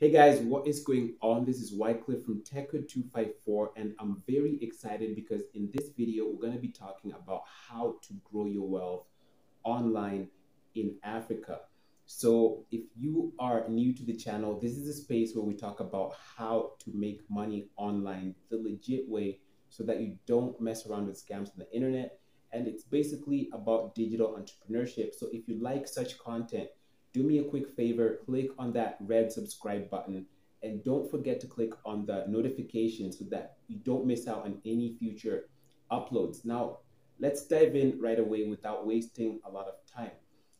Hey guys, what is going on? This is Wycliffe from TechHood254, and I'm very excited because in this video, we're going to be talking about how to grow your wealth online in Africa. So, if you are new to the channel, this is a space where we talk about how to make money online the legit way so that you don't mess around with scams on the internet. And it's basically about digital entrepreneurship. So, if you like such content, do me a quick favor, click on that red subscribe button and don't forget to click on the notification so that you don't miss out on any future uploads. Now, let's dive in right away without wasting a lot of time.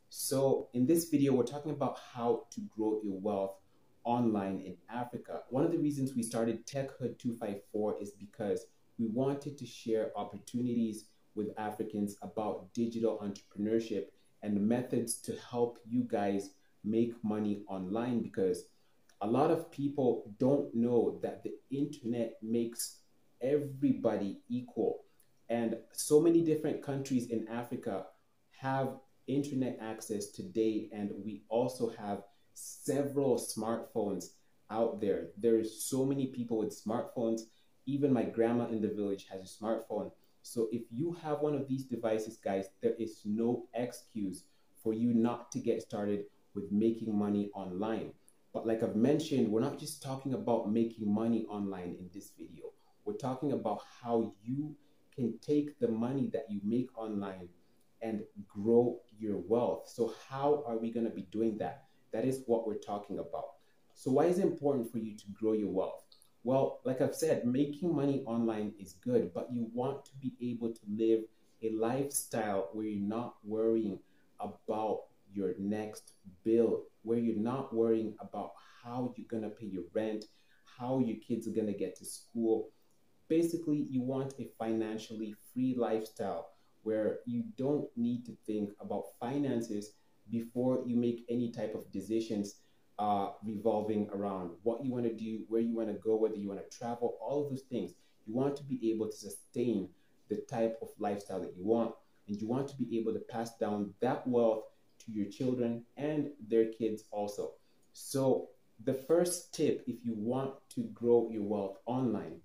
So in this video, we're talking about how to grow your wealth online in Africa. One of the reasons we started TechHood 254 is because we wanted to share opportunities with Africans about digital entrepreneurship and methods to help you guys make money online, because a lot of people don't know that the internet makes everybody equal. And so many different countries in Africa have internet access today, and we also have several smartphones out there. There's so many people with smartphones. Even my grandma in the village has a smartphone. So if you have one of these devices, guys, there is no excuse for you not to get started with making money online. But like I've mentioned, we're not just talking about making money online in this video. We're talking about how you can take the money that you make online and grow your wealth. So how are we going to be doing that? That is what we're talking about. So why is it important for you to grow your wealth? Well, like I've said, making money online is good, but you want to be able to live a lifestyle where you're not worrying about your next bill, where you're not worrying about how you're going to pay your rent, how your kids are going to get to school. Basically, you want a financially free lifestyle where you don't need to think about finances before you make any type of decisions revolving around what you want to do, where you want to go, whether you want to travel, all of those things. You want to be able to sustain the type of lifestyle that you want, and you want to be able to pass down that wealth to your children and their kids also. So, the first tip, if you want to grow your wealth online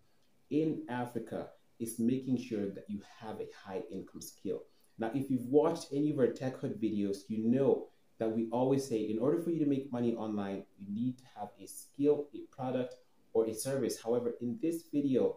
in Africa, is making sure that you have a high income skill. Now, if you've watched any of our Tech Hood videos, you know that we always say in order for you to make money online, you need to have a skill, a product, or a service. However, in this video,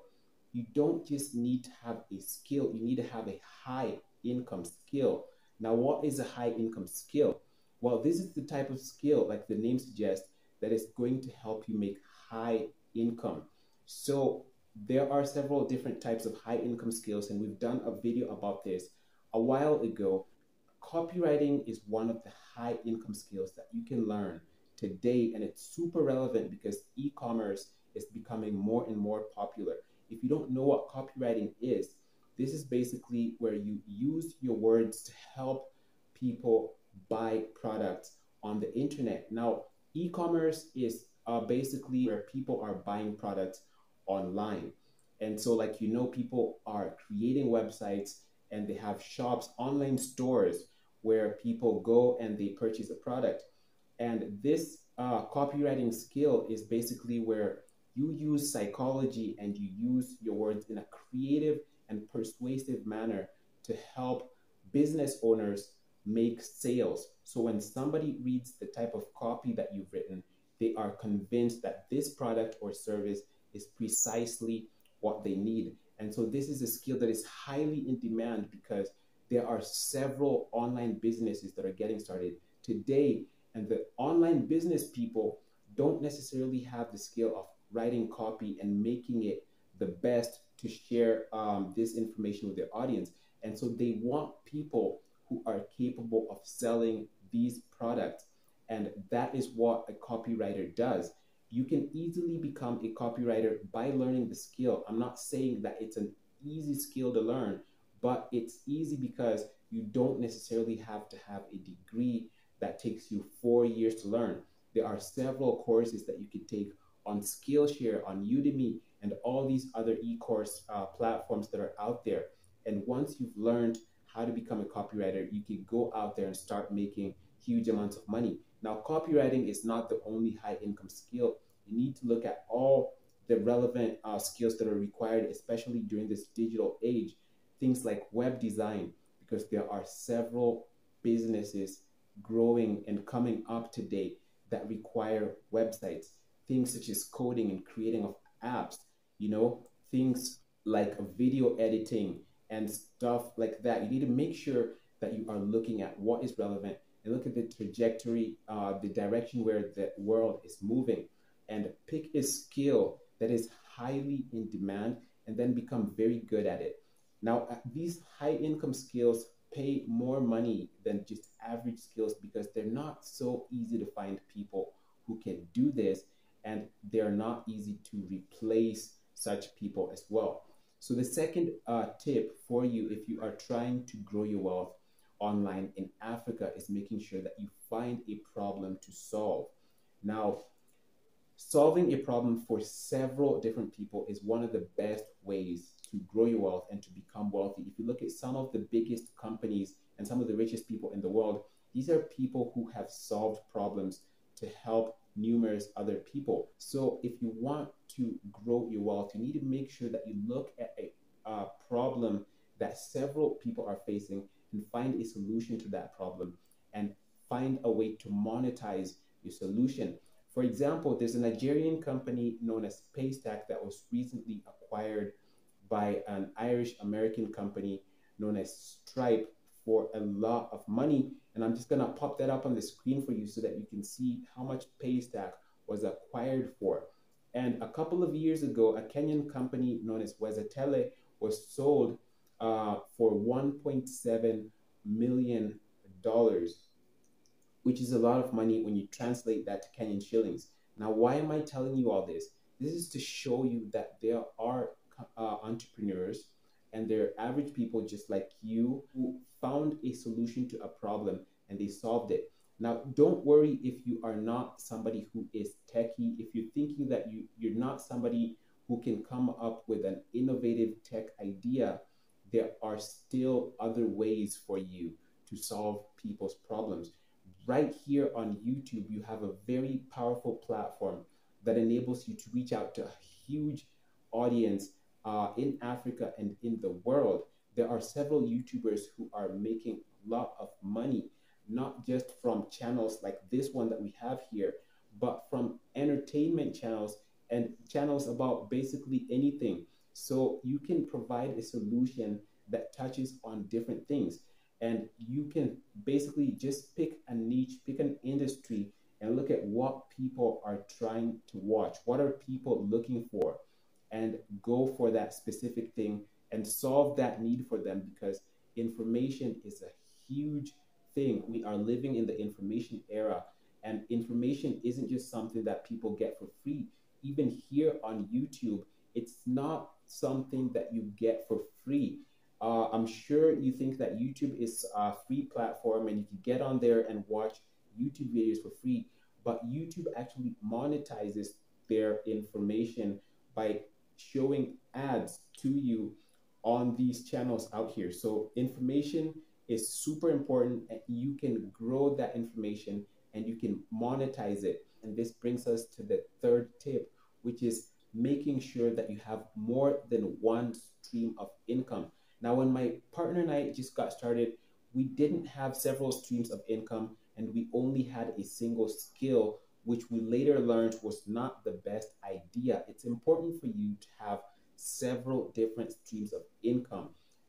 you don't just need to have a skill, you need to have a high income skill. Now, what is a high income skill? Well, this is the type of skill, like the name suggests, that is going to help you make high income. So there are several different types of high income skills, and we've done a video about this a while ago. Copywriting is one of the high income skills that you can learn today, and it's super relevant because e-commerce is becoming more and more popular. If you don't know what copywriting is, this is basically where you use your words to help people buy products on the internet. Now, e-commerce is basically where people are buying products online. And so, like, people are creating websites and they have shops, online stores where people go and they purchase a product. And this copywriting skill is basically where you use psychology and you use your words in a creative and persuasive manner to help business owners make sales. So when somebody reads the type of copy that you've written, they are convinced that this product or service is precisely what they need. And so this is a skill that is highly in demand because there are several online businesses that are getting started today. And the online business people don't necessarily have the skill of writing copy and making it the best to share this information with their audience. And so they want people who are capable of selling these products. And that is what a copywriter does. You can easily become a copywriter by learning the skill. I'm not saying that it's an easy skill to learn, but it's easy because you don't necessarily have to have a degree that takes you 4 years to learn. There are several courses that you could take on Skillshare, on Udemy, and all these other e-course platforms that are out there. And once you've learned how to become a copywriter, you can go out there and start making huge amounts of money. Now, copywriting is not the only high income skill. need to look at all the relevant skills that are required, especially during this digital age. Things like web design, because there are several businesses growing and coming up to date that require websites. Things such as coding and creating of apps, things like video editing and stuff like that. You need to make sure that you are looking at what is relevant and look at the trajectory, the direction where the world is moving, and pick a skill that is highly in demand and then become very good at it. Now, these high income skills pay more money than just average skills because they're not so easy to find people who can do this, and they're not easy to replace such people as well. So the second tip for you, if you are trying to grow your wealth online in Africa, is making sure that you find a problem to solve. Now, solving a problem for several different people is one of the best ways to grow your wealth and to become wealthy. If you look at some of the biggest companies and some of the richest people in the world, these are people who have solved problems to help numerous other people. So if you want to grow your wealth, you need to make sure that you look at a problem that several people are facing and find a solution to that problem and find a way to monetize your solution. For example, there's a Nigerian company known as Paystack that was recently acquired by an Irish American company known as Stripe for a lot of money. And I'm just going to pop that up on the screen for you so that you can see how much Paystack was acquired for. And a couple of years ago, a Kenyan company known as Wezatele was sold for $1.7 million, which is a lot of money when you translate that to Kenyan shillings. Now, why am I telling you all this? This is to show you that there are entrepreneurs and they're average people just like you who found a solution to a problem and they solved it. Now, don't worry if you are not somebody who is techie, if you're thinking that you're not somebody who can come up with an innovative tech idea, there are still other ways for you to solve people's problems. Right here on YouTube, you have a very powerful platform that enables you to reach out to a huge audience in Africa and in the world. There are several YouTubers who are making a lot of money, not just from channels like this one that we have here, but from entertainment channels and channels about basically anything. So you can provide a solution that touches on different things. And you can basically just pick a niche, pick an industry, and look at what people are trying to watch. What are people looking for? And go for that specific thing and solve that need for them, because information is a huge thing. We are living in the information era, and information isn't just something that people get for free. Even here on YouTube, it's not something that you get for free. I'm sure you think that YouTube is a free platform and you can get on there and watch YouTube videos for free, but YouTube actually monetizes their information by showing ads to you on these channels out here. So information is super important, and you can grow that information and you can monetize it. And this brings us to the third tip, which is making sure that you have more than one stream of income. Now, when my partner and I just got started, we didn't have several streams of income and we only had a single skill, which we later learned was not the best idea. It's important for you to have several different streams of income.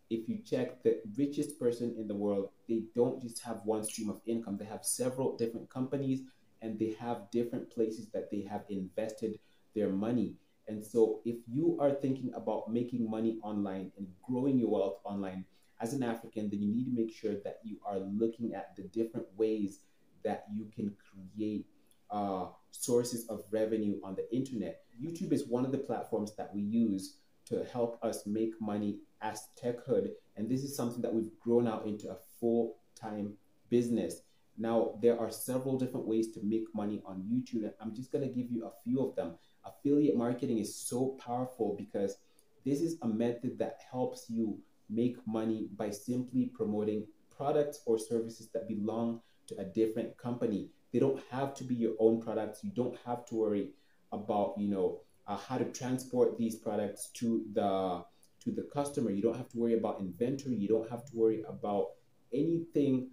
If you check the richest person in the world, they don't just have one stream of income. They have several different companies and they have different places that they have invested their money. And so if you are thinking about making money online and growing your wealth online as an African, then you need to make sure that you are looking at the different ways that you can create sources of revenue on the internet. YouTube is one of the platforms that we use to help us make money as TechHood. And this is something that we've grown out into a full-time business. Now, there are several different ways to make money on YouTube, and I'm just going to give you a few of them. Affiliate marketing is so powerful because this is a method that helps you make money by simply promoting products or services that belong to a different company. They don't have to be your own products. You don't have to worry about, how to transport these products to the customer. You don't have to worry about inventory. You don't have to worry about anything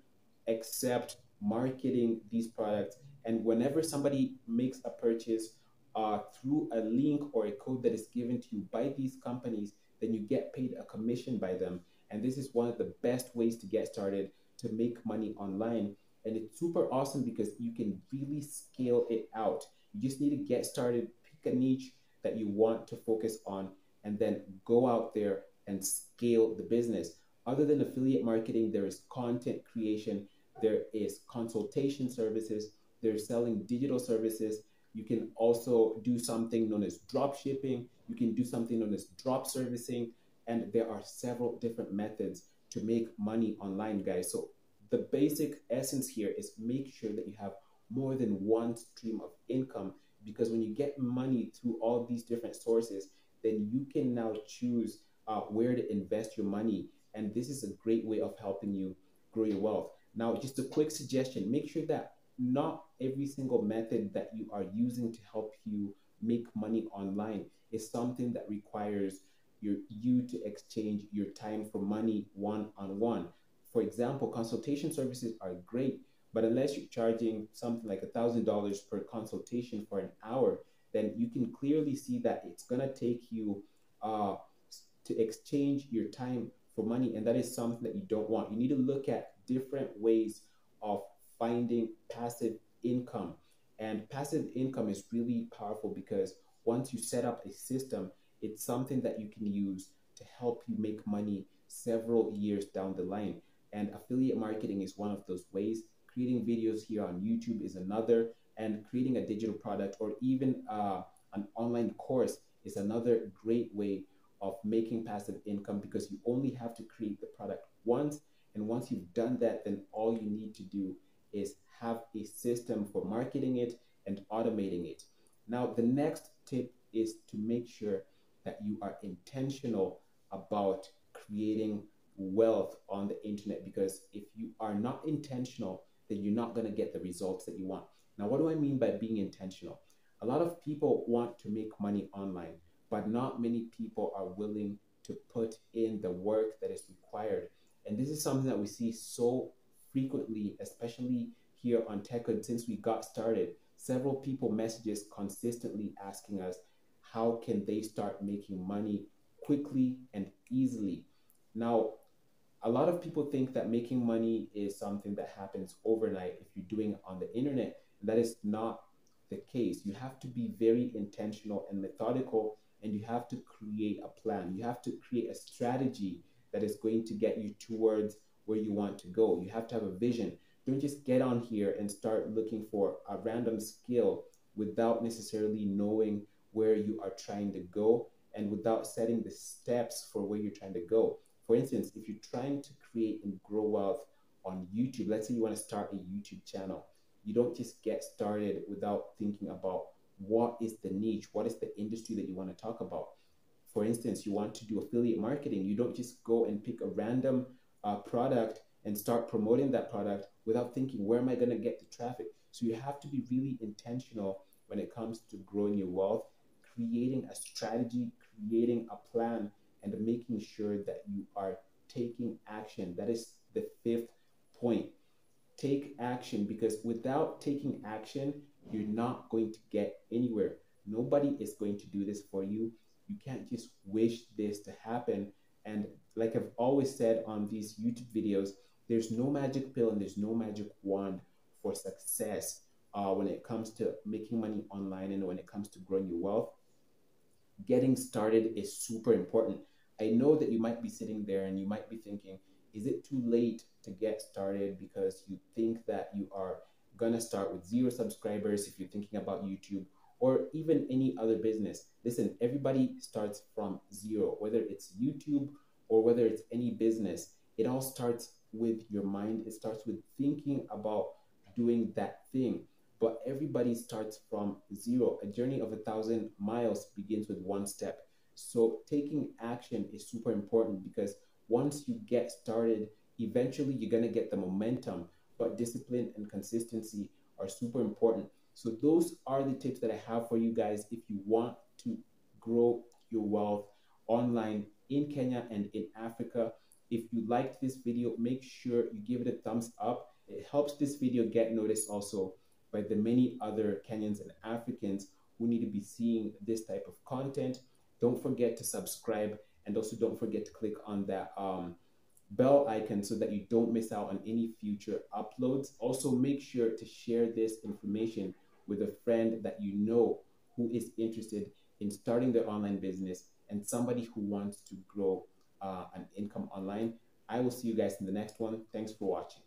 except marketing these products. And whenever somebody makes a purchase through a link or a code that is given to you by these companies, then you get paid a commission by them. And this is one of the best ways to get started to make money online. And it's super awesome because you can really scale it out. You just need to get started, pick a niche that you want to focus on, and then go out there and scale the business. Other than affiliate marketing, there is content creation, there is consultation services, there's selling digital services. You can also do something known as drop shipping. You can do something known as drop servicing. And there are several different methods to make money online, guys. So the basic essence here is make sure that you have more than one stream of income, because when you get money through all these different sources, then you can now choose where to invest your money. And this is a great way of helping you grow your wealth. Now, just a quick suggestion, make sure that not every single method that you are using to help you make money online is something that requires you to exchange your time for money one on one. For example, consultation services are great, but unless you're charging something like $1,000 per consultation for an hour, then you can clearly see that it's gonna take you uh, to exchange your time for money, and that is something that you don't want. You need to look at different ways of finding passive income. And passive income is really powerful because once you set up a system, it's something that you can use to help you make money several years down the line. And affiliate marketing is one of those ways. Creating videos here on YouTube is another, and creating a digital product or even an online course is another great way of making passive income, because you only have to create the product once. And once you've done that, then all you need to do is have a system for marketing it and automating it. Now, the next tip is to make sure that you are intentional about creating wealth on the internet, because if you are not intentional, then you're not going to get the results that you want. Now, what do I mean by being intentional? A lot of people want to make money online, but not many people are willing to put in the work that is required. And this is something that we see so frequently, especially here on TechHood. Since we got started, several people messages consistently asking us how can they start making money quickly and easily. Now, a lot of people think that making money is something that happens overnight if you're doing it on the internet. And that is not the case. You have to be very intentional and methodical, and you have to create a plan. You have to create a strategy that is going to get you towards where you want to go. You have to have a vision. Don't just get on here and start looking for a random skill without necessarily knowing where you are trying to go and without setting the steps for where you're trying to go. For instance, if you're trying to create and grow wealth on YouTube, let's say you want to start a YouTube channel, you don't just get started without thinking about what is the niche, what is the industry that you want to talk about. For instance, you want to do affiliate marketing, you don't just go and pick a random product and start promoting that product without thinking, where am I going to get the traffic? So you have to be really intentional when it comes to growing your wealth, creating a strategy, creating a plan, and making sure that you are taking action. That is the fifth point. Take action, because without taking action, you're not going to get anywhere. Nobody is going to do this for you. You can't just wish this to happen. And like I've always said on these YouTube videos, there's no magic pill and there's no magic wand for success when it comes to making money online and when it comes to growing your wealth. Getting started is super important. I know that you might be sitting there and you might be thinking, is it too late to get started, because you think that you are going to start with 0 subscribers if you're thinking about YouTube or even any other business. Listen, everybody starts from zero, whether it's YouTube or whether it's any business. It all starts with your mind. It starts with thinking about doing that thing. But everybody starts from zero. A journey of 1,000 miles begins with one step. So taking action is super important, because once you get started, eventually you're going to get the momentum. But discipline and consistency are super important. So those are the tips that I have for you guys if you want to grow your wealth online in Kenya and in Africa. If you liked this video, make sure you give it a thumbs up. It helps this video get noticed also by the many other Kenyans and Africans who need to be seeing this type of content. Don't forget to subscribe, and also don't forget to click on that bell icon so that you don't miss out on any future uploads. Also, make sure to share this information with a friend that you know who is interested in starting their online business and somebody who wants to grow an income online. I will see you guys in the next one. Thanks for watching.